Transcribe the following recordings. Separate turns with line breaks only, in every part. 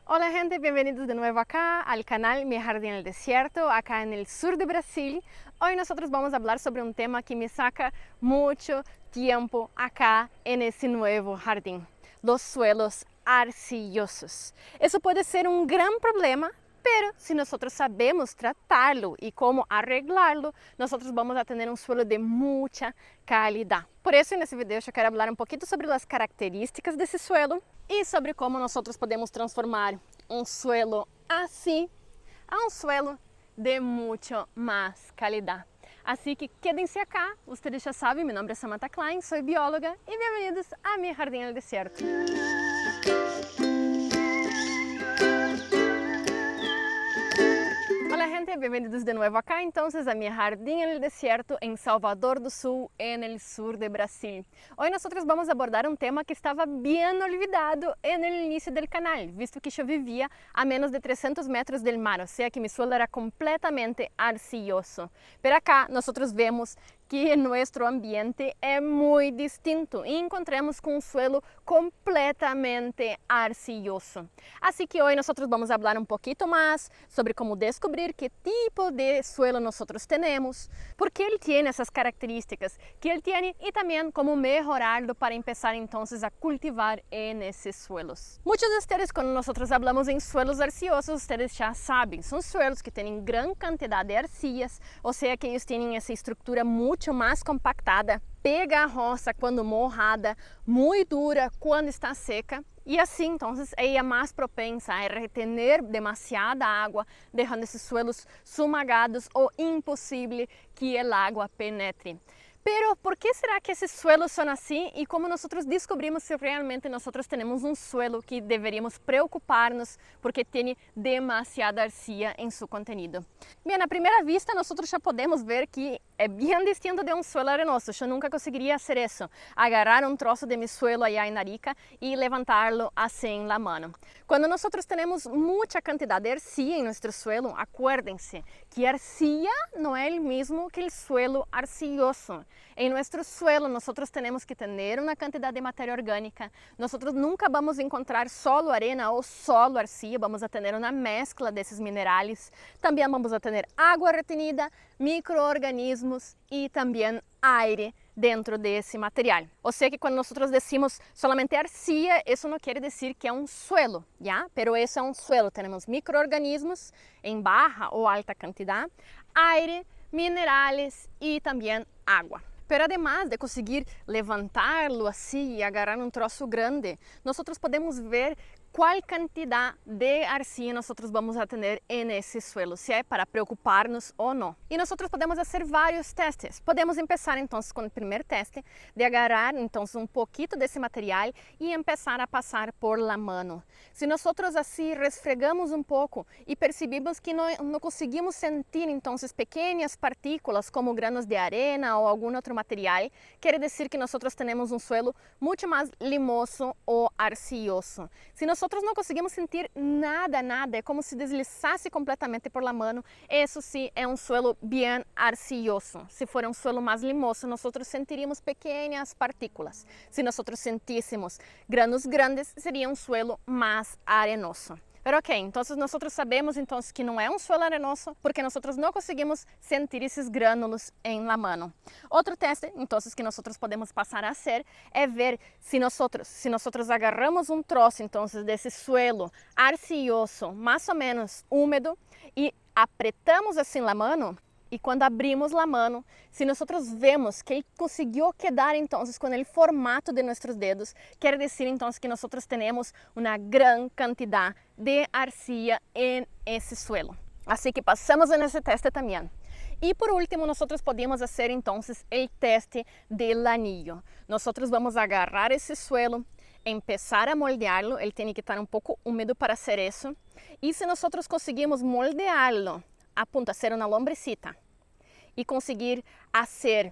Hola gente, bienvenidos de nuevo acá al canal Mi Jardín en el Desierto, acá en el sur de Brasil. Hoy nosotros vamos a hablar sobre un tema que me saca mucho tiempo acá en ese nuevo jardín, los suelos arcillosos. Eso puede ser un gran problema, pero si nosotros sabemos tratarlo y cómo arreglarlo, nosotros vamos a tener un suelo de mucha calidad. Por eso en este video yo quiero hablar un poquito sobre las características de ese suelo e sobre como nós podemos transformar suelo assim a suelo de muito mais qualidade. Assim que quedem-se acá, vocês já sabem, meu nome é Samantha Klein, sou bióloga e bem-vindos a Mi Jardín en el Desierto. Hola gente, bienvenidos de nuevo acá entonces a Mi Jardín en el Desierto en Salvador do Sul, en el sur de Brasil. Hoy nosotros vamos a abordar un tema que estaba bien olvidado en el inicio del canal, visto que yo vivía a menos de 300 metros del mar, o sea que mi suelo era completamente arcilloso. Pero acá nosotros vemos que nuestro ambiente é muito distinto e encontramos com um suelo completamente arcilloso. Assim que hoje nós vamos falar um pouquinho mais sobre como descobrir que tipo de suelo nós temos, por que ele tem essas características que ele tem e também como melhorá-lo para começar então a cultivar nesses suelos. Muitos de vocês, quando nós falamos em suelos arcillosos, vocês já sabem, são suelos que têm grande quantidade de arcilhas, ou seja, que eles têm essa estrutura muito mais compactada, pegajosa quando mojada, muito dura quando está seca. E assim, então, ela é mais propensa a reter demasiada água, deixando esses suelos sumagados ou impossível que a água penetre. Pero, por que será que esses suelos são assim e como nós descobrimos se realmente nós temos um suelo que deveríamos preocupar-nos porque tem demasiada arcilla em seu contenido? Bem, na primeira vista, nós já podemos ver que é bem distinto de um suelo arenoso. Eu nunca conseguiria fazer isso, agarrar um troço de meu suelo allá em Arica e levantá-lo assim na mão. Quando nós temos muita quantidade de arcilla em nosso suelo, acuérdense que arcilla não é o mesmo que o suelo arcilloso. Em nosso suelo, nós temos que ter uma quantidade de matéria orgânica. Nós nunca vamos encontrar solo arena ou solo arcilla, vamos a ter uma mescla desses minerais. Também vamos a ter água retenida, micro-organismos e também aire dentro desse material. Ou seja que quando nós decimos solamente arcilla, isso não quer dizer que é um suelo, já? Pero esse é um suelo. Temos micro-organismos em baixa ou alta quantidade, aire, minerais e também água. Pero además de conseguir levantá-lo assim e agarrar um troço grande, nós podemos ver qual quantidade de arcilla nós vamos a ter nesse suelo, se é para preocupar-nos ou não. E nós podemos fazer vários testes. Podemos começar então com o primeiro teste de agarrar então um pouquinho desse material e começar a passar por la mano. Se nós assim resfregamos um pouco e percebemos que não conseguimos sentir então pequenas partículas como granos de arena ou algum outro material, quer dizer que nós temos um suelo muito mais limoso ou arcilloso. Se nós não conseguimos sentir nada, é como se deslizasse completamente por la mano, isso sim é um suelo bem arcilloso. Se for um suelo mais limoso, nós sentiríamos pequenas partículas. Se nós sentíssemos granos grandes, seria um suelo mais arenoso. Pero ok, então nós sabemos então que não é um suelo arenoso porque nós não conseguimos sentir esses grânulos em la mano. Outro teste, então, que nós podemos passar a fazer é ver se nós agarramos um troço então desse suelo arcilloso, mais ou menos úmido, e apretamos assim la mano. E quando abrimos a mão, se nós vemos que ele conseguiu quedar então com o formato de nossos dedos, quer dizer então que nós temos uma grande quantidade de arcilla em esse suelo. Assim que passamos nesse teste também. E por último, nós podemos fazer então o teste del anillo. Nós vamos agarrar esse suelo, começar a moldeá-lo, ele tem que estar um pouco úmido para ser isso. E se nós conseguimos moldeá-lo, a ponto de ser uma lombrecita e conseguir fazer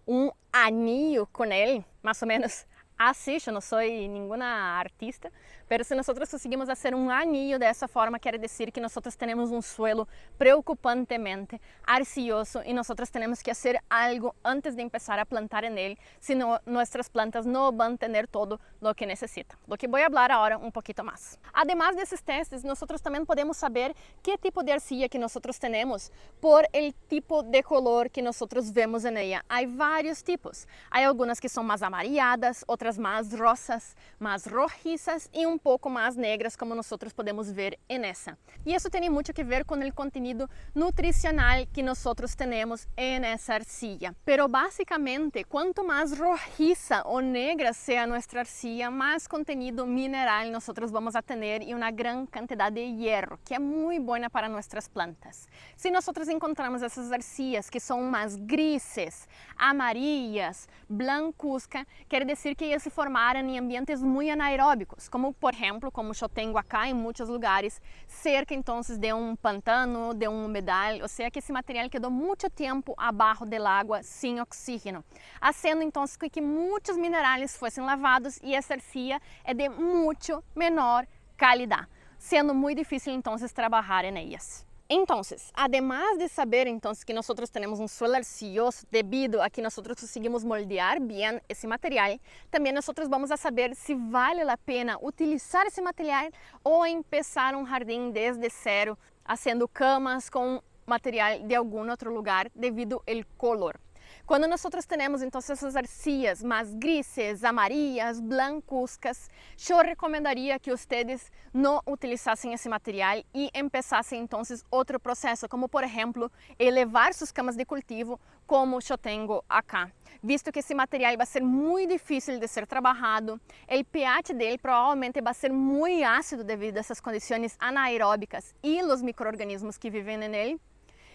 um anillo com ele, mais ou menos assim, eu não sou nenhuma artista, Pero se nosotros conseguimos hacer un anillo de esa forma, quiere decir que nosotros tenemos un suelo preocupantemente arcilloso y nosotros tenemos que hacer algo antes de empezar a plantar en él, si no, nuestras plantas no van a tener todo lo que necesitan. Lo que voy a hablar ahora un poquito más. Además de esos testes, nosotros también podemos saber qué tipo de arcilla que nosotros tenemos por el tipo de color que nosotros vemos en ella. Hay varios tipos. Hay algunas que son más amarelladas, otras más rosas, más rojizas y un poco más negras, como nosotros podemos ver en esa. Y eso tiene mucho que ver con el contenido nutricional que nosotros tenemos en esa arcilla. Pero básicamente, cuanto más rojiza o negra sea nuestra arcilla, más contenido mineral nosotros vamos a tener y una gran cantidad de hierro, que es muy buena para nuestras plantas. Si nosotros encontramos esas arcillas que son más grises, amarillas, blancuzca, quiere decir que ellas se formaron en ambientes muy anaeróbicos, como por ejemplo, como yo tengo acá en muchos lugares, cerca entonces de un pantano, de un humedal, o sea que ese material quedó mucho tiempo abajo del agua sin oxígeno, haciendo entonces que muchos minerales fuesen lavados y esa arcilla es de mucho menor calidad, siendo muy difícil entonces trabajar en ellas. Entonces, además de saber entonces que nosotros tenemos un suelo arcilloso debido a que nosotros conseguimos moldear bien ese material, también nosotros vamos a saber si vale la pena utilizar ese material o empezar un jardín desde cero, haciendo camas con material de algún otro lugar debido al color. Cuando nosotros tenemos entonces esas arcillas más grises, amarillas, blancuzcas, yo recomendaría que ustedes no utilizasen ese material y empezasen entonces otro proceso, como por ejemplo elevar sus camas de cultivo, como yo tengo acá. Visto que esse material vai ser muito difícil de ser trabalhado, o pH dele provavelmente vai ser muito ácido devido a essas condições anaeróbicas e os micro-organismos que vivem nele.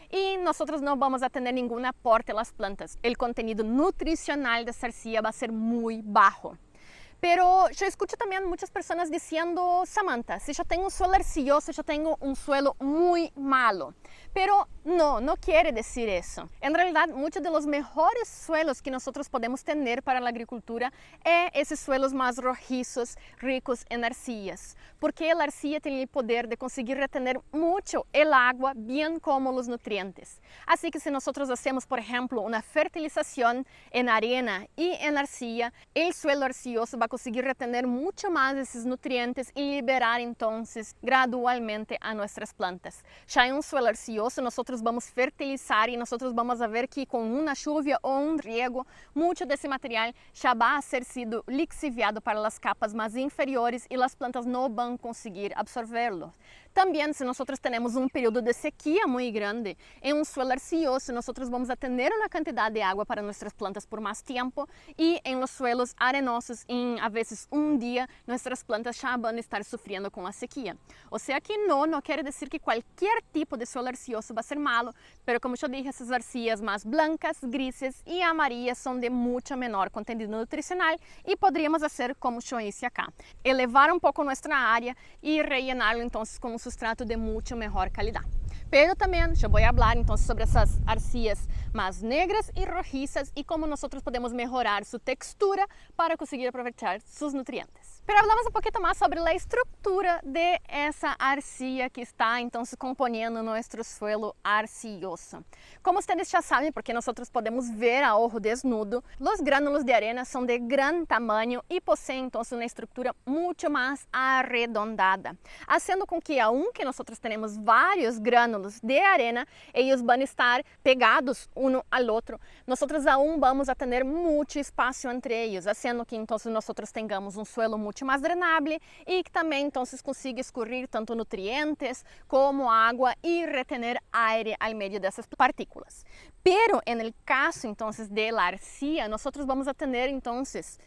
Y nosotros no vamos a tener ningún aporte a las plantas. El contenido nutricional de esa arcilla va a ser muy bajo. Pero yo escucho también muchas personas diciendo, Samantha, si yo tengo un suelo arcilloso, yo tengo un suelo muy malo. Pero no quiere decir eso. En realidad, muchos de los mejores suelos que nosotros podemos tener para la agricultura es esos suelos más rojizos, ricos en arcillas. Porque la arcilla tiene el poder de conseguir retener mucho el agua, bien como los nutrientes. Así que si nosotros hacemos, por ejemplo, una fertilización en arena y en arcilla, el suelo arcilloso va a conseguir retener mucho más de esos nutrientes y liberar entonces gradualmente a nuestras plantas. Ya en un suelo arcilloso, nosotros vamos a fertilizar y nosotros vamos a ver que con una lluvia o un riego, mucho de ese material ya va a ser sido lixiviado para las capas más inferiores y las plantas no van a conseguir absorberlo. También, si nosotros tenemos un periodo de sequía muy grande en un suelo arcilloso, nosotros vamos a tener una cantidad de agua para nuestras plantas por más tiempo y en los suelos arenosos, en a veces un día, nuestras plantas ya van a estar sufriendo con la sequía. O sea que no quiere decir que cualquier tipo de suelo arcilloso va a ser malo, pero como yo dije, esas arcillas más blancas, grises y amarillas son de mucho menor contenido nutricional y podríamos hacer como yo hice acá, elevar un poco nuestra área y rellenarlo entonces con un sustrato de mucho mejor calidad. Pero también yo voy a hablar entonces sobre esas arcillas más negras y rojizas y cómo nosotros podemos mejorar su textura para conseguir aprovechar sus nutrientes. Pero hablamos un poquito más sobre la estructura de esa arcilla que está entonces componiendo nuestro suelo arcilloso. Como ustedes ya saben, porque nosotros podemos ver a ojo desnudo, los gránulos de arena son de gran tamaño y poseen entonces una estructura mucho más arredondada, haciendo con que aunque nosotros tenemos varios gránulos de arena, ellos van a estar pegados uno al otro. Nosotros aún vamos a tener mucho espacio entre ellos, haciendo que entonces nosotros tengamos un suelo mucho más drenable y que también entonces consiga escurrir tanto nutrientes como agua y retener aire al medio de esas partículas. Pero en el caso entonces de la arcilla, nosotros vamos a tener entonces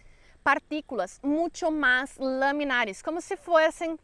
partículas mucho más laminares, como si fuesen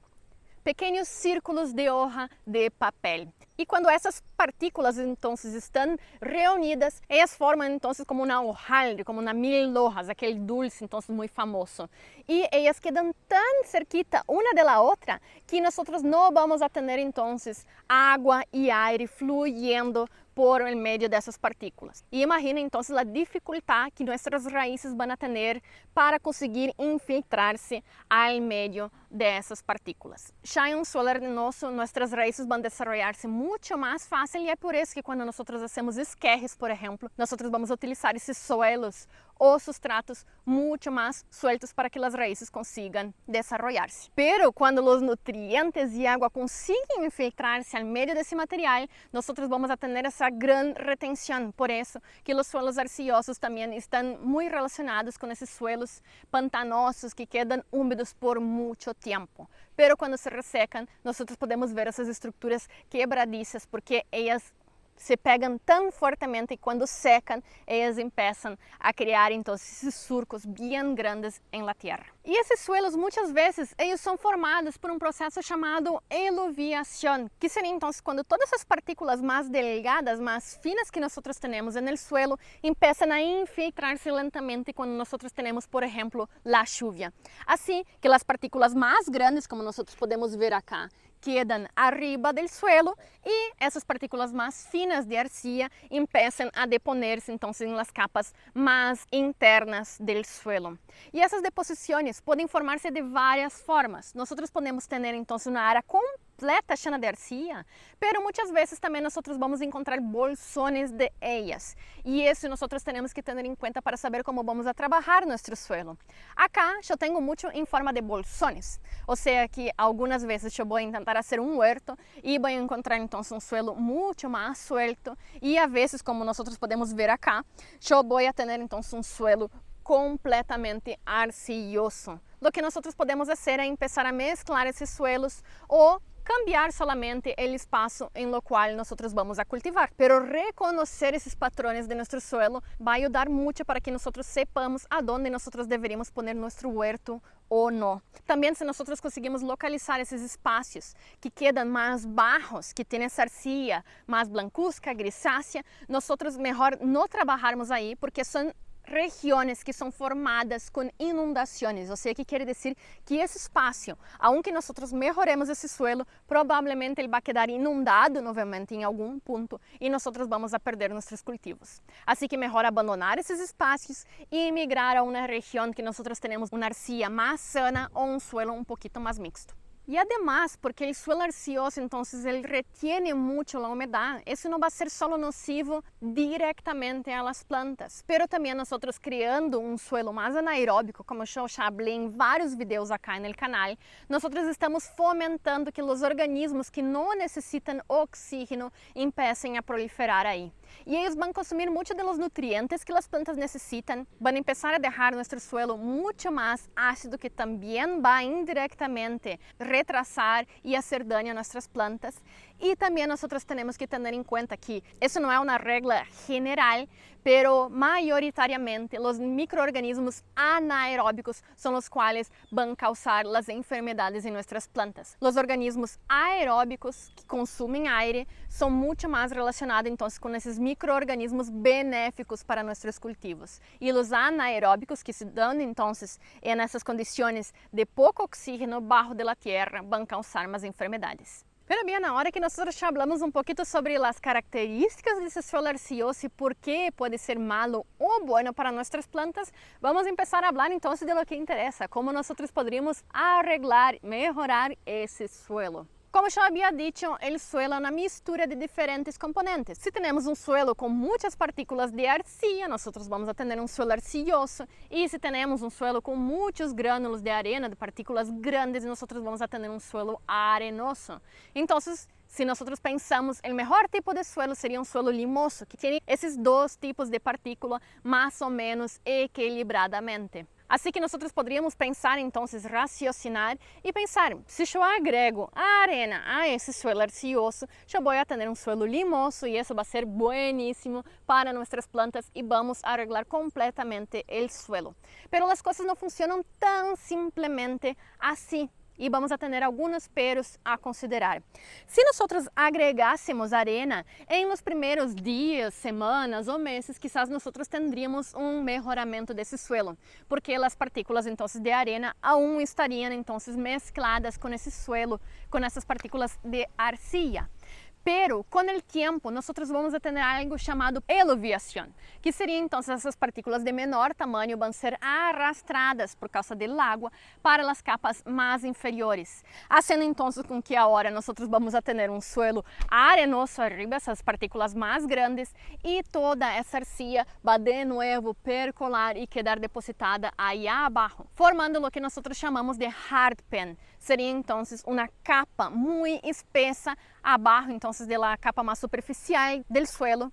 pequeños círculos de hoja de papel. Y cuando esas partículas entonces están reunidas, ellas forman entonces como una hojaldre, como una mil hojas, aquel dulce entonces muy famoso. Y ellas quedan tan cerquita una de la otra que nosotros no vamos a tener entonces agua y aire fluyendo por el medio de essas partículas. E imagina então a dificuldade que nossas raízes vão ter para conseguir infiltrar-se ao meio dessas partículas. Já em suelo arenoso, nossas raízes vão desenvolver-se muito mais fácil e é por isso que quando nós fazemos esquerres, por exemplo, nós vamos utilizar esses suelos ou substratos muito mais sueltos para que as raízes consigam desenvolver-se. Pero quando os nutrientes e água conseguem infiltrar-se ao meio desse material, nós vamos a ter essa grande retenção. Por isso que os suelos arcillosos também estão muito relacionados com esses suelos pantanosos que quedam úmidos por muito tempo. Pero quando se ressecam, nós podemos ver essas estruturas quebradiças porque elas se pegam tão fortemente e quando secam, elas começam a criar então esses surcos bem grandes na terra. E esses suelos muitas vezes eles são formados por um processo chamado eluviação, que seria então quando todas as partículas mais delgadas, mais finas que nós temos no suelo, começam a infiltrar-se lentamente quando nós temos, por exemplo, a chuva. Assim que as partículas mais grandes, como nós podemos ver acá, quedam arriba do suelo e essas partículas mais finas de arcilla começam a deponer-se então nas capas mais internas do suelo. E essas deposições podem formar-se de várias formas. Nós podemos ter então uma área completa cheia de arcilla, pero muitas vezes também nós vamos encontrar bolsones de ellas. E isso nós temos que ter em conta para saber como vamos a trabalhar nosso suelo. Acá eu tenho muito em forma de bolsones, ou seja que algumas vezes eu vou tentar fazer um huerto e vou encontrar então um suelo muito mais suelto e a vezes, como nós podemos ver acá, eu vou ter então um suelo completamente arcilloso. O que nós podemos fazer é começar a mesclar esses suelos ou cambiar solamente o espaço em lo qual nós vamos a cultivar. Pero reconhecer esses patrões de nosso suelo vai ajudar muito para que nós sepamos aonde nós deveríamos poner nosso huerto ou não. Também se nós conseguimos localizar esses espaços que quedam mais baixos, que têm essa arcilla mais blancuzca, grisácea, nós melhor não trabalharmos aí porque são regiões que são formadas com inundações, ou seja, que quer dizer que esse espaço, aunque nós melhoremos esse suelo, provavelmente ele vai quedar inundado novamente em algum ponto e nós vamos a perder nossos cultivos. Assim que melhor abandonar esses espaços e migrar a uma região que nós temos uma arcilla mais sana ou um suelo um pouquinho mais mixto. E además, porque o suelo arcilloso, então, ele retiene muito a umidade, isso não vai ser só nocivo diretamente às plantas, pero também nós criando um suelo mais anaeróbico, como eu já falei em vários vídeos acá no canal, nós estamos fomentando que os organismos que não necessitam oxígeno comecem a proliferar aí. E eles vão consumir muito dos nutrientes que as plantas necessitam, vão começar a deixar nosso suelo muito mais ácido, que também vai indiretamente retrasar e fazer dano a nossas plantas. E também nós temos que ter em conta que isso não é uma regra general, pero maioritariamente os microorganismos anaeróbicos são os quais vão causar as enfermidades em nossas plantas. Os organismos aeróbicos que consumem aire são muito mais relacionados então com esses microorganismos benéficos para nossos cultivos. E os anaeróbicos que se dão então nessas condições de pouco oxígeno baixo da terra vão causar mais enfermidades. Pero bem, na hora que nós já falamos um pouquinho sobre as características desse suelo arcilloso e por que pode ser malo ou bueno para nossas plantas, vamos começar a falar então de lo que interessa, como nós poderíamos arreglar, melhorar esse suelo. Como já havia dito, o suelo é uma mistura de diferentes componentes. Se temos um suelo com muitas partículas de arcilla, nós vamos a ter um suelo arcilloso. E se temos um suelo com muitos grânulos de arena, de partículas grandes, nós vamos a ter um suelo arenoso. Então, se nós pensamos, o melhor tipo de suelo seria um suelo limoso, que tem esses dois tipos de partícula mais ou menos equilibradamente. Assim que nós poderíamos pensar, então, raciocinar e pensar, se eu agrego a arena a esse suelo arcilloso, eu vou ter um suelo limoso e isso vai ser bueníssimo para nossas plantas e vamos arreglar completamente o suelo. Pero as coisas não funcionam tão simplesmente assim. E vamos a ter alguns peros a considerar. Se nós agregássemos arena em nos primeiros dias, semanas ou meses, quizás nós teríamos um melhoramento desse suelo, porque as partículas então de arena aún estariam então mescladas com esse suelo, com essas partículas de arcilla. Pero con el tiempo nosotros vamos a tener algo chamado eluviación, que seria então essas partículas de menor tamanho vão ser arrastradas por causa do agua para as capas mais inferiores, haciendo então com que agora nosotros vamos a tener um suelo arenoso arriba, essas partículas mais grandes, e toda essa arcilla vai de novo percolar e quedar depositada aí abaixo, formando o que nosotros chamamos de hardpan. Seria então uma capa muito espessa abaixo então da capa mais superficial do suelo,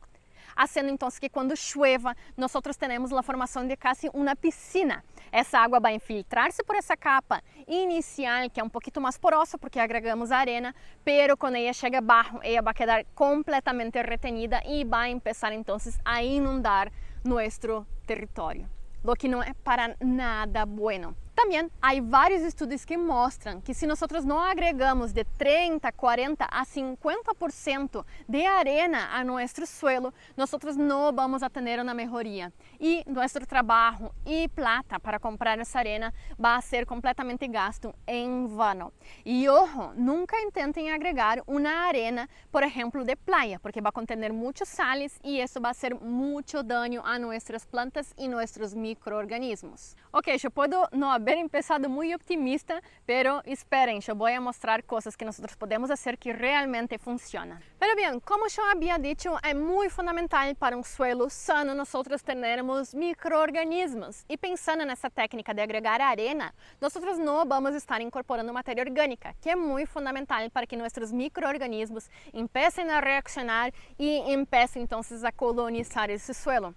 haciendo então que quando llueva nosotros tenemos a formação de casi uma piscina. Essa água vai infiltrar-se por essa capa inicial, que é um pouquinho mais porosa porque agregamos arena, pero quando ela chega abaixo, ela vai quedar completamente retenida e vai começar então a inundar nosso território, lo que não é para nada bueno. Também há vários estudos que mostram que se nós não agregamos de 30, 40 a 50% de arena a nosso suelo, nós não vamos a ter uma melhoria. E nosso trabalho e plata para comprar essa arena vai ser completamente gasto em vano. E ojo, nunca intentem agregar uma arena, por exemplo, de playa, porque vai conter muitos sales e isso vai ser muito dano a nossas plantas e nossos micro-organismos. Ok, eu posso não haber empezado muito optimista, pero esperen, eu vou mostrar coisas que nós podemos fazer que realmente funcionam. Pero bem, como eu havia dito, é muito fundamental para um suelo sano nós termos micro-organismos. E pensando nessa técnica de agregar arena, nós não vamos estar incorporando matéria orgânica, que é muito fundamental para que nossos micro-organismos comecem a reaccionar e comecem então a colonizar esse suelo.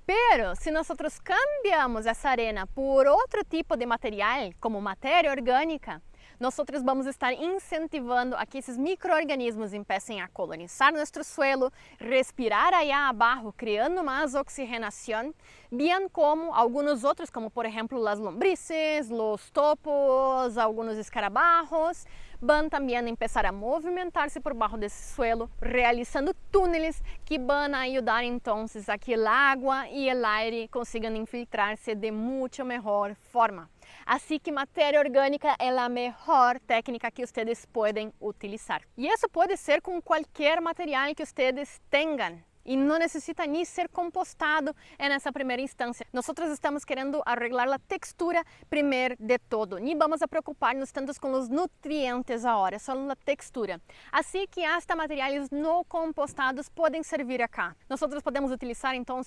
Pero, se nós cambiamos essa arena por outro tipo de material, como matéria orgânica, nós vamos estar incentivando a que esses micro-organismos comecem a colonizar nosso suelo, respirar aí abaixo, criando mais oxigenação, bem como alguns outros, como por exemplo as lombrices, os topos, alguns escarabajos, vão também começar a movimentar-se por baixo desse suelo, realizando túneis que vão ajudar então a que a água e o aire consigam infiltrar-se de muito melhor forma. Assim que matéria orgânica é a melhor técnica que vocês podem utilizar. E isso pode ser com qualquer material que vocês tenham. E não necessita nem ser compostado nessa primeira instância. Nós estamos querendo arreglar a textura primeiro de todo. Nem vamos a preocupar-nos tanto com os nutrientes agora, só a textura. Assim que hasta materiais não compostados podem servir acá. Nós podemos utilizar então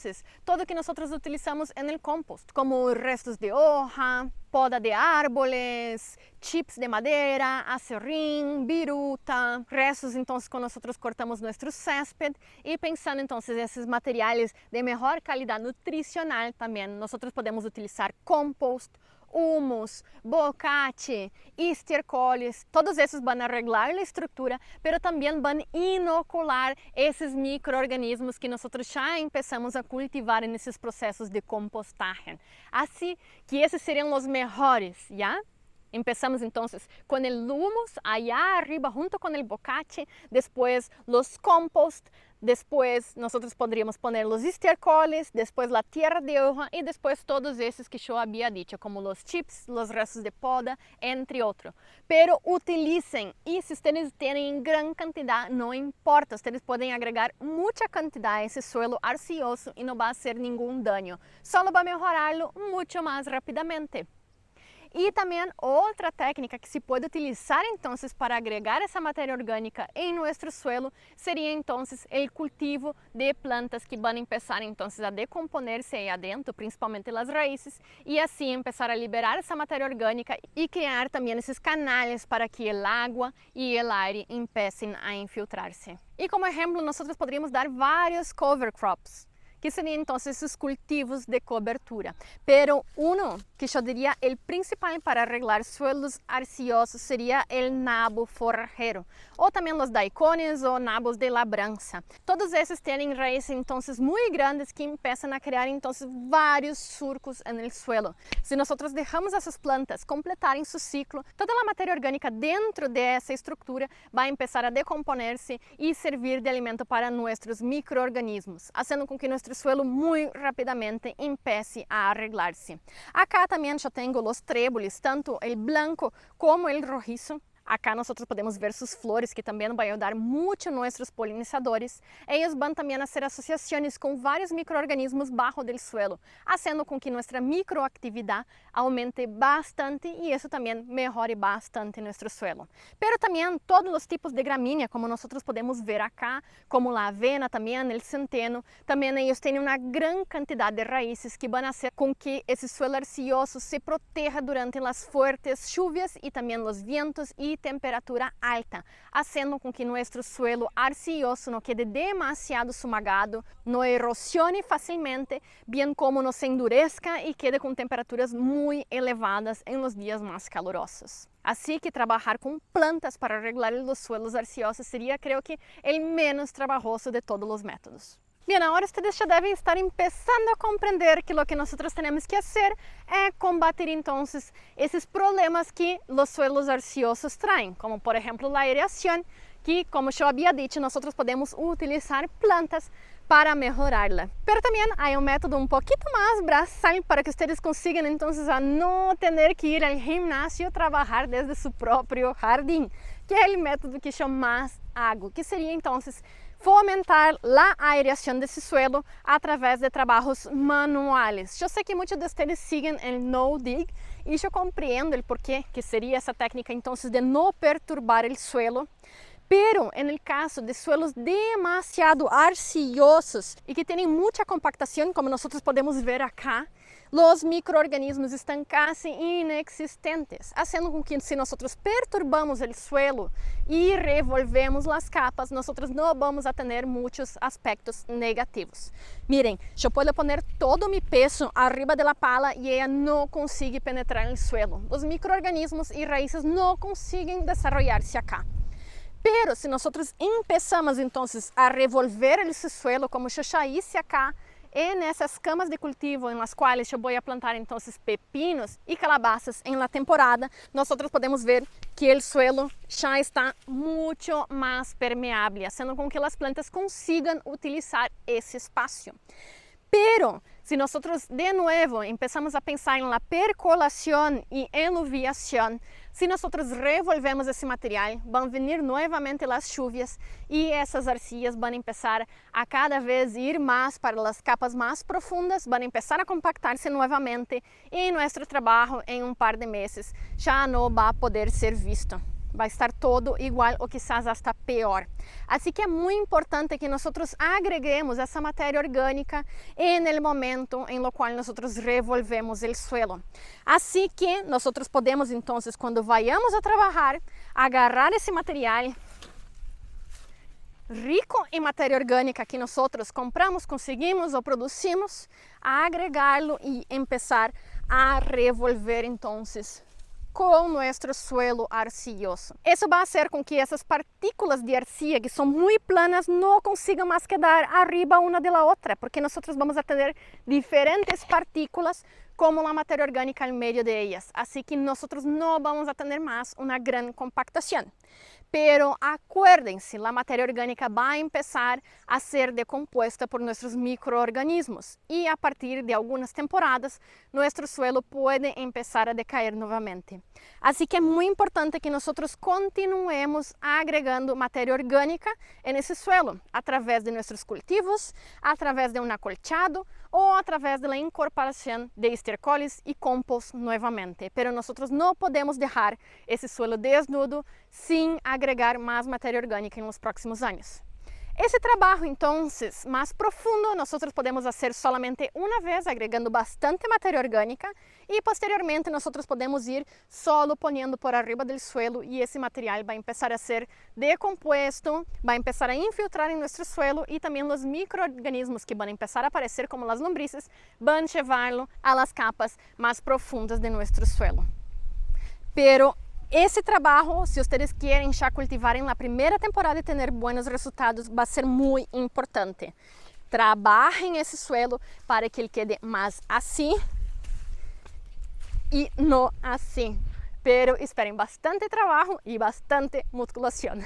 tudo que nós utilizamos no compost, como restos de hoja, poda de árboles, chips de madeira, acerrín, biruta, restos então quando nós cortamos nosso césped e pensando então esses materiais de melhor qualidade nutricional também, nós podemos utilizar compost, humus, bocache, estercoles, todos esses vão arreglar a estrutura, mas também vão inocular esses micro-organismos que nós já começamos a cultivar nesses processos de compostagem. Assim que esses seriam os melhores, já? Empezamos então com o humus allá arriba junto com o bocache, depois os compost, depois nós poderíamos poner os estercoles, depois a terra de hoja e depois todos esses que eu havia dito, como os chips, os restos de poda, entre outros. Pero utilicem e se vocês têm em grande quantidade, não importa, vocês podem agregar muita quantidade a esse suelo arcioso e não vai ser nenhum dano, só vai melhorá-lo muito mais rapidamente. E também outra técnica que se pode utilizar então para agregar essa matéria orgânica em nosso suelo seria então o cultivo de plantas que vão começar então a decomponer-se aí adentro, principalmente as raízes, e assim começar a liberar essa matéria orgânica e criar também esses canais para que a água e o aire comecem a infiltrar-se. E como exemplo, nós poderíamos dar vários cover crops, que seriam então esses cultivos de cobertura. Pero uno que eu diria o principal para arreglar suelos arciosos seria o nabo forrajeiro, ou também os daikones ou nabos de labrança. Todos esses têm raízes então muito grandes que começam a criar então vários surcos no suelo. Se nós deixamos essas plantas completarem seu ciclo, toda a matéria orgânica dentro dessa estrutura vai começar a decomponer-se e servir de alimento para nossos micro-organismos, fazendo com que nosso suelo muito rapidamente empiece a arreglar-se. Acá também eu tenho os tréboles, tanto o branco como o rojizo. Acá nós podemos ver sus flores, que também vão ajudar muito nossos polinizadores. Eles vão também fazer associações com vários micro-organismos baixo do suelo, fazendo com que nossa microactividade aumente bastante e isso também melhore bastante nosso suelo. Pero também todos os tipos de gramínea, como nós podemos ver acá, como a avena, também o centeno, também eles têm uma grande quantidade de raízes que vão fazer com que esse suelo arcilloso se proteja durante as fortes chuvas e também os ventos e temperatura alta, fazendo com que nosso suelo arcilloso não quede demasiado sumagado, não erosione facilmente, bem como não se endureça e quede com temperaturas muito elevadas em los dias mais calorosos. Assim que trabalhar com plantas para regular os suelos arcillosos seria, creio que, o menos trabalhoso de todos os métodos. Bem, agora vocês já devem estar começando a compreender que o que nós temos que fazer é combater então esses problemas que os suelos arcillosos traem, como por exemplo a aireação, que como eu havia dito, nós podemos utilizar plantas para melhorá-la. Mas também há método um pouquinho mais braçal para que vocês consigam então a não ter que ir ao ginásio trabalhar desde seu próprio jardim, que é o método que chamo mais água, que seria então fomentar a aireação desse suelo através de trabalhos manuais. Eu sei que muitos de vocês seguem o no-dig e eu compreendo o porquê que seria essa técnica então de não perturbar o suelo. Pero, no caso de suelos demasiado arcillosos e que têm muita compactação, como nós podemos ver acá, os micro-organismos estão quase inexistentes, fazendo com que se nós perturbamos o suelo e revolvemos as capas, nós não vamos a ter muitos aspectos negativos. Miren, eu posso pôr todo o meu peso arriba da pala e ela não consegue penetrar no suelo. Os micro-organismos e raízes não conseguem desenvolver-se acá. Pero se nós empezamos então a revolver esse suelo, como eu já disse acá, nessas camas de cultivo em las quais eu vou plantar então pepinos e calabazas em la temporada, nós podemos ver que o suelo já está muito mais permeável, fazendo com que as plantas consigam utilizar esse espaço. Pero, se nós de novo empezamos a pensar na percolação e eluviação, se nós revolvemos esse material, vão vir novamente as chuvas e essas arcilhas vão começar a cada vez ir mais para as capas mais profundas, vão começar a compactar-se novamente e nosso trabalho em um par de meses já não vai poder ser visto. Vai estar todo igual ou quizás hasta pior. Assim que é muito importante que nós agreguemos essa matéria orgânica no momento em lo qual nós revolvemos o suelo. Assim que nós podemos então, quando vayamos a trabalhar, agarrar esse material rico em matéria orgânica que nós compramos, conseguimos ou produzimos, agregá-lo e começar a revolver então com nosso suelo arcilloso. Isso vai fazer com que essas partículas de arcilla que são muito planas não consigam mais quedar arriba uma da outra, porque nós vamos a ter diferentes partículas como a matéria orgânica no meio de elas. Assim que nós não vamos a ter mais uma grande compactação. Pero acuérdense, a matéria orgânica vai começar a ser decomposta por nossos micro-organismos e a partir de algumas temporadas, nosso suelo pode começar a decair novamente. Assim que é muito importante que nós continuemos agregando matéria orgânica nesse suelo, através de nossos cultivos, através de um acolchado ou através da incorporação de estercoles e compost novamente. Pero nós não podemos deixar esse suelo desnudo sem agregar mais matéria orgânica nos próximos anos. Esse trabalho, então, mais profundo, nós podemos fazer solamente uma vez, agregando bastante matéria orgânica, e posteriormente nós podemos ir solo ponendo por arriba do suelo e esse material vai começar a ser decomposto, vai começar a infiltrar em nosso suelo e também os micro-organismos que vão começar a aparecer como as lombrices vão levá-lo a las capas mais profundas de nosso suelo. Pero esse trabalho, se vocês querem já cultivar na primeira temporada e ter bons resultados, vai ser muito importante. Trabalhem esse suelo para que ele quede mais assim e não assim. Pero esperem bastante trabalho e bastante musculação.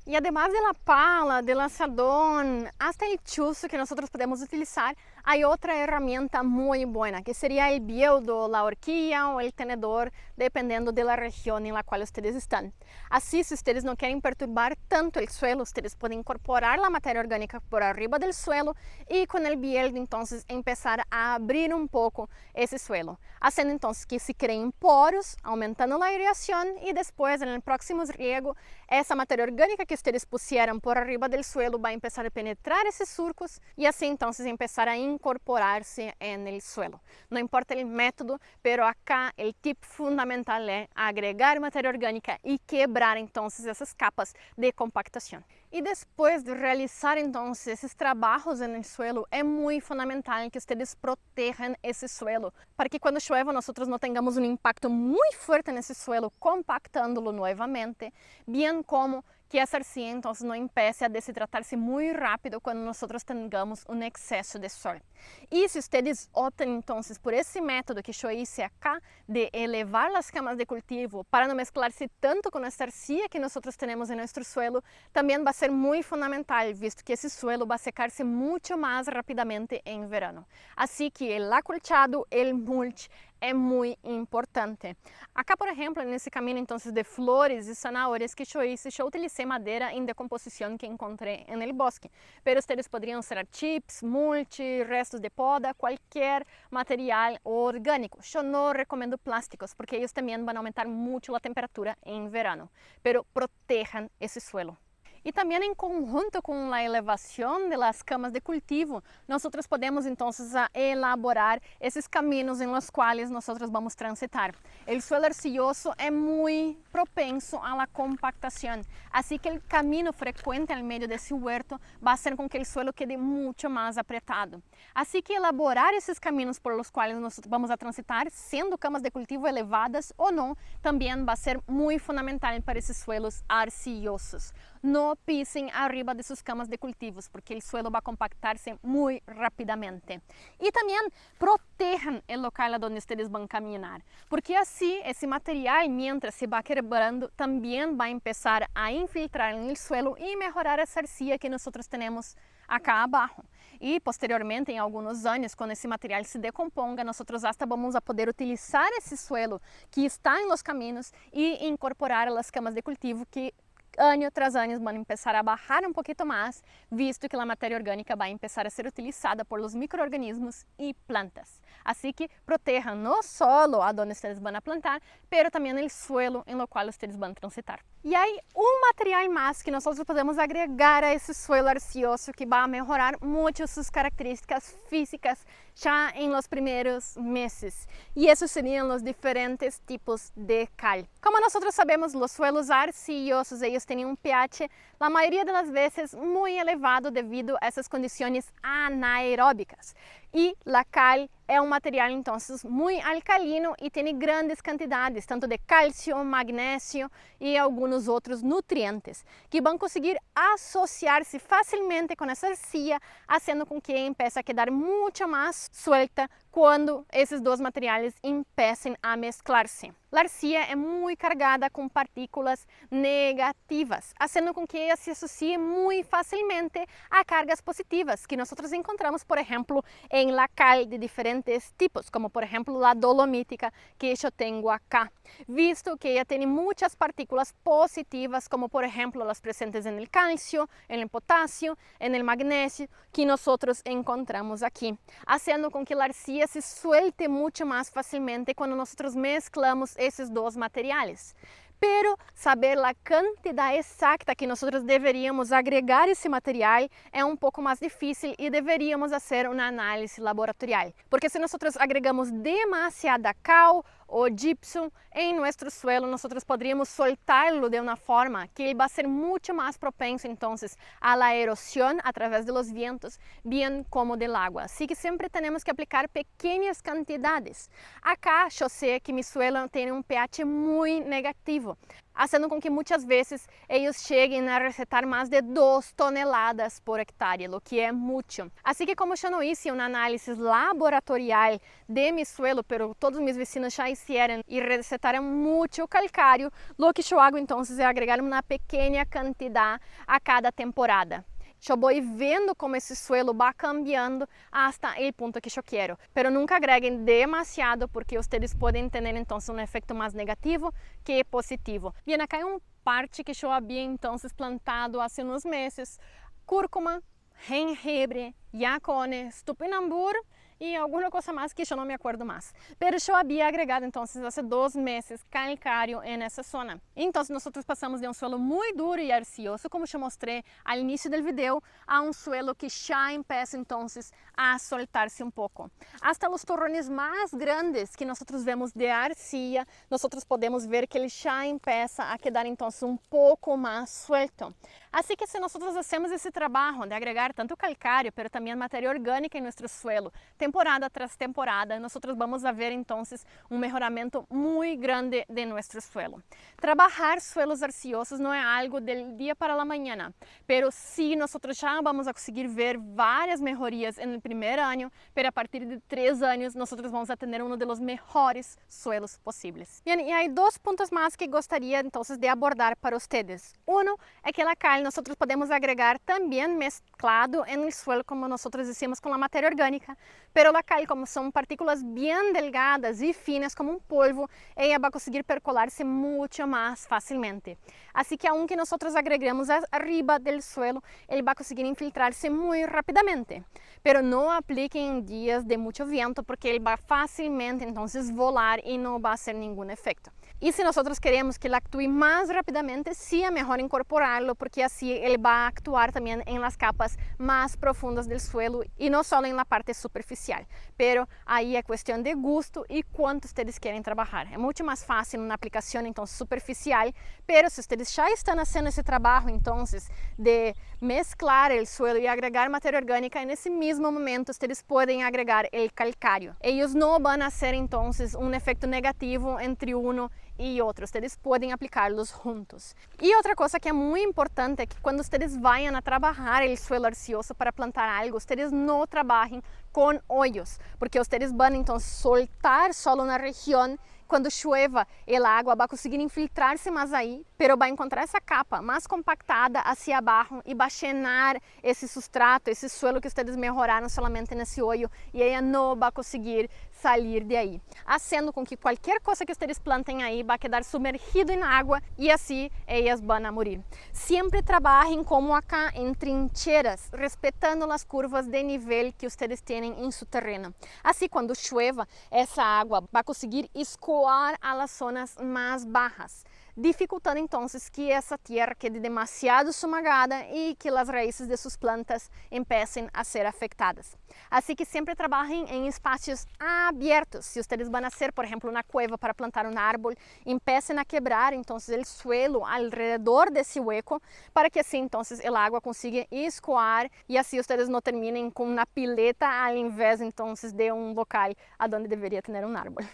Y además de la pala, del asadón, hasta el chuzo que nosotros podemos utilizar, hay otra herramienta muy buena, que sería el bieldo, la horquilla o el tenedor, dependiendo de la región en la cual ustedes están. Así, si ustedes no quieren perturbar tanto el suelo, ustedes pueden incorporar la materia orgánica por arriba del suelo y con el bieldo entonces empezar a abrir un poco ese suelo, haciendo entonces que se creen poros, aumentando la aireación y después en el próximo riego, esa materia orgánica que ustedes pusieron por arriba del suelo va a empezar a penetrar esos surcos y así entonces empezar a incorporarse en el suelo. No importa el método, pero acá el tip fundamental es agregar materia orgánica y quebrar entonces esas capas de compactación. Y después de realizar entonces esos trabajos en el suelo, es muy fundamental que ustedes protejan ese suelo, para que cuando llueva nosotros no tengamos un impacto muy fuerte en ese suelo, compactándolo nuevamente, bien como que essa arcilla entonces no empiece a deshidratarse muy rápido cuando nosotros tengamos un exceso de sol. Y si ustedes optan entonces por ese método que yo hice acá, de elevar las camas de cultivo para no mezclarse tanto con esta arcilla que nosotros tenemos en nuestro suelo, también va a ser muy fundamental, visto que ese suelo va a secarse mucho más rápidamente en verano. Así que el acolchado, el mulch, é muito importante. Acá, por exemplo, nesse caminho então de flores e zanahorias que eu hice, eu utilicei madeira em decomposição que encontrei no bosque. Pero ustedes poderiam usar chips, mulch, restos de poda, qualquer material orgânico. Eu não recomendo plásticos porque eles também vão aumentar muito a temperatura em verano. Pero protejam esse suelo. E também em conjunto com a elevação das camas de cultivo, nós podemos então elaborar esses caminhos em los quais nós vamos transitar. O suelo arcilloso é muito propenso a la compactação, assim que o caminho frequente ao meio desse huerto vai fazer com que o suelo quede muito mais apretado. Assim que elaborar esses caminhos por los quais nós vamos a transitar, sendo camas de cultivo elevadas ou não, também vai ser muito fundamental para esses suelos arcillosos. No pisen arriba de sus camas de cultivos porque el suelo va a compactarse muy rápidamente. Y también protejan el local a donde ustedes van a caminar, porque así ese material, mientras se va quebrando, también va a empezar a infiltrar en el suelo y mejorar esa arcilla que nosotros tenemos acá abajo. E posteriormente, em alguns anos, quando esse material se decomponga, nós hasta vamos a poder utilizar esse suelo que está em los caminhos e incorporar as camas de cultivo que ano tras ano vão começar a bajar um pouquinho mais, visto que a matéria orgânica vai começar a ser utilizada por los microorganismos e plantas. Assim que protejam no solo onde vocês vão plantar, pero também o suelo em lo qual vocês vão transitar. E aí, um material mais que nós podemos agregar a esse suelo arcilloso que vai melhorar muito suas características físicas já em los primeiros meses. E esses seriam os diferentes tipos de cal. Como nós sabemos, os suelos arcillosos, eles têm um pH, na maioria das vezes, muito elevado devido a essas condições anaeróbicas. E a cal é um material, então, muito alcalino e tem grandes quantidades, tanto de cálcio, magnésio e alguns outros nutrientes, que vão conseguir associar-se facilmente com essa arcilla, fazendo com que empiece a quedar muito mais suelta quando esses dois materiais empecem a mesclar-se. A arcilla é muito carregada com partículas negativas, fazendo com que ela se associe muito facilmente a cargas positivas, que nós encontramos, por exemplo, em la cal de diferentes tipos, como por exemplo a dolomítica que eu tenho acá, visto que ela tem muitas partículas positivas, como por exemplo as presentes no cálcio, no potássio, no magnésio, que nós encontramos aqui, fazendo com que a arcilla se suelte muito mais facilmente quando nós mesclamos esses dois materiais. Pero saber a quantidade exata que nós deveríamos agregar esse material é um pouco mais difícil e deveríamos fazer uma análise laboratorial. Porque se nós agregamos demasiada cal ou gypsum em nosso suelo, nós poderíamos soltá-lo de uma forma que ele vai ser muito mais propenso, então, a la erosión a través de los vientos, bem como del agua. Assim que sempre temos que aplicar pequenas quantidades. Acá eu sei que meu suelo tem um pH muito negativo, fazendo com que muitas vezes eles cheguem a recetar mais de 2 toneladas por hectare, o que é muito. Assim que como eu não hice uma análise laboratorial de meu suelo, pero todos meus vecinos já fizeram e recetaram muito calcário, o que eu hago então é agregar uma pequena quantidade a cada temporada. Eu vou vendo como esse suelo vai cambiando hasta o ponto que eu quero. Pero nunca agreguem demasiado porque vocês podem ter então um efeito mais negativo que positivo. Bem, acá é parte que eu havia então plantado há uns meses: cúrcuma, jengibre, yacones, tupinambur e alguma coisa mais que eu não me acordo mais. Pero eu havia agregado então há 2 meses calcário nessa zona. Então nós passamos de um suelo muito duro e arcioso, como eu mostrei ao início do vídeo, a um suelo que já começa então a soltar-se um pouco. Hasta os torrões mais grandes que nós vemos de arcilla, nós podemos ver que ele já começa a quedar então um pouco mais suelto. Assim que se nós fazemos esse trabalho de agregar tanto calcário, pero também matéria orgânica em nosso suelo, temporada tras temporada, nós vamos ver então melhoramento muito grande de nosso suelo. Trabalhar suelos arciosos não é algo do dia para a manhã, pero sim nós já vamos conseguir ver várias melhorias no primeiro ano, pero a partir de 3 anos nós vamos a ter um dos melhores suelos possíveis. E há 2 pontos mais que gostaria então de abordar para vocês. Um é que a cal nós podemos agregar também mesclado no suelo, como nós dizemos, com a matéria orgânica, pero a cal, como são partículas bem delgadas e finas como polvo, ela vai conseguir percolar-se muito mais facilmente. Assim que aunque nós agregamos arriba do suelo, ele vai conseguir infiltrar-se muito rapidamente. Pero não apliquem em dias de muito vento, porque ele vai facilmente então volar e não vai ter nenhum efeito. E se nós queremos que ele atue mais rapidamente, sim é melhor incorporá-lo, porque assim ele vai actuar também em las capas mais profundas do suelo e não só na parte superficial. Pero aí é questão de gosto e quanto vocês querem trabalhar. É muito mais fácil uma aplicação então superficial, pero se vocês já estão fazendo esse trabalho então de mesclar o suelo e agregar matéria orgânica, nesse mesmo momento vocês podem agregar o calcário. Eles não vão ter então efeito negativo entre um e outros, vocês podem aplicá-los juntos. E outra coisa que é muito importante é que quando vocês vayam a trabalhar o suelo arcioso para plantar algo, vocês não trabalhem com hoyos, porque vocês vão então soltar solo na região. Quando chueva, a água vai conseguir infiltrar-se mais aí, pero vai encontrar essa capa mais compactada hacia abaixo e vai chenar esse substrato, esse suelo que vocês melhoraram somente nesse hoyo, e ela não vai conseguir sair de aí, fazendo com que qualquer coisa que vocês plantem aí vai quedar submergido em água e assim elas vão morrer. Sempre trabalhem como acá em trincheiras, respeitando as curvas de nível que vocês têm em seu terreno. Assim, quando chueva, essa água vai conseguir escoar a las zonas mais bajas, dificultando então que essa terra quede demasiado sumagada e que as raízes de suas plantas empecem a ser afetadas. Assim que sempre trabalhem em espaços abertos. Se vocês vão fazer, por exemplo, uma cueva para plantar um árvore, empecem a quebrar então o suelo alrededor desse hueco, para que assim então a água consiga escoar e assim vocês não terminem com uma pileta ao invés então de um local onde deveria ter um árvore.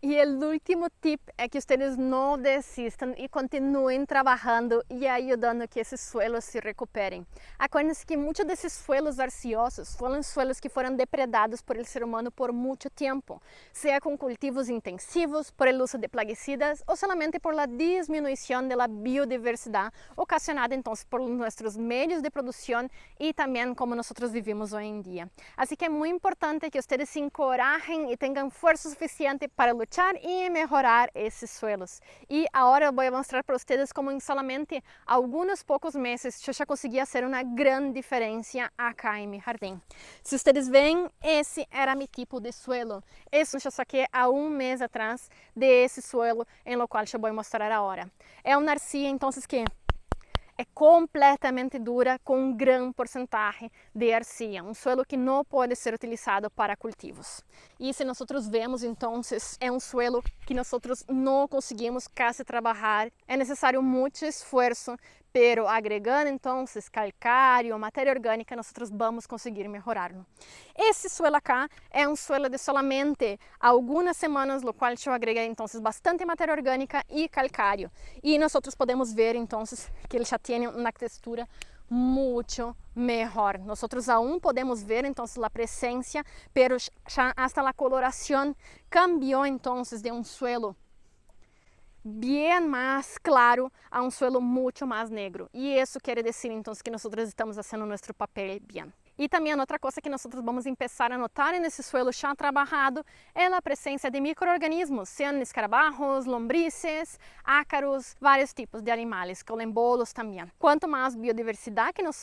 E o último tip é que vocês não desistam e continuem trabalhando e ajudando que esses suelos se recuperem. Acuérdense que muitos desses suelos arciosos foram suelos que foram depredados por el ser humano por muito tempo, seja com cultivos intensivos, por el uso de plaguicidas ou solamente por la disminuição da biodiversidade ocasionada então por nossos meios de produção e também como nós vivimos hoje em dia. Assim que é muito importante que vocês se encorajem e tenham força suficiente para lutar e melhorar esses suelos. E agora eu vou mostrar para vocês como em solamente alguns poucos meses eu já consegui fazer uma grande diferença aqui em meu jardim. Se vocês veem, esse era meu tipo de suelo. Isso eu saquei há mês atrás desse suelo, em lo qual eu vou mostrar agora. É uma arcilla, então, que é completamente dura, com um grande porcentagem de arcilla, um suelo que não pode ser utilizado para cultivos. E se nós vemos, então, é um suelo que nós não conseguimos quase trabalhar, é necessário muito esforço, pero agregando então calcário, matéria orgânica, nós vamos conseguir melhorá-lo. Esse suelo aqui é um suelo de solamente algumas semanas, no qual eu agreguei então bastante matéria orgânica e calcário. E nós podemos ver então que ele já tem uma textura muito melhor. Nós aún podemos ver então a presença, pero já hasta a coloração cambiou então de um suelo bem mais claro a um suelo muito mais negro. E isso quer dizer então que nós estamos fazendo nosso papel bem. E também outra coisa que nós vamos começar a notar nesse suelo já trabalhado é a presença de micro-organismos, sejam escarabajos, lombrices, ácaros, vários tipos de animais, colembolos também. Quanto mais biodiversidade que nós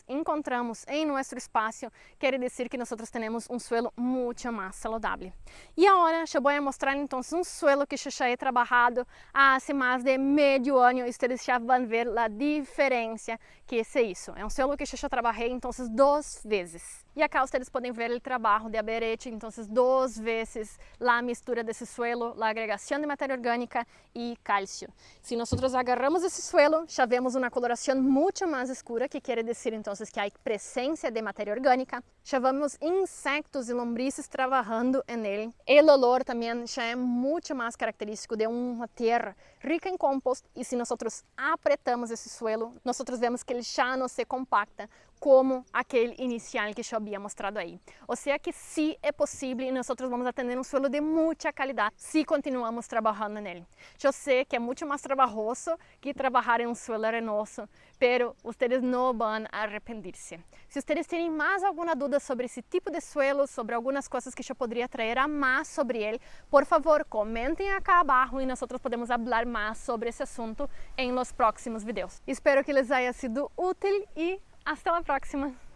encontramos em nosso espaço, quer dizer que nós temos um suelo muito mais saudável. E agora eu vou mostrar então um suelo que eu já he trabalhado há mais de meio ano e vocês já vão ver a diferença que é isso. É um suelo que eu já trabalhei então 2 vezes. E acá vocês podem ver o trabalho de Aberete, então 2 vezes a mistura desse suelo, a agregação de matéria orgânica e cálcio. Se nós agarramos esse suelo, já vemos uma coloração muito mais escura, que quer dizer então que há presença de matéria orgânica. Já vemos insectos e lombrices trabalhando nele. O olor também já é muito mais característico de uma terra rica em compost. E se nós apretamos esse suelo, nós vemos que ele já não se compacta como aquele inicial que eu havia mostrado aí. Ou seja que sim é possível e nós vamos atender um suelo de muita qualidade se continuamos trabalhando nele. Eu sei que é muito mais trabalhoso que trabalhar em um suelo arenoso, pero vocês não vão arrepender-se. Se vocês têm mais alguma dúvida sobre esse tipo de suelo, sobre algumas coisas que eu poderia trazer a mais sobre ele, por favor, comentem aqui abaixo e nós podemos falar mais sobre esse assunto em los próximos vídeos. Espero que les haya sido útil e hasta la próxima!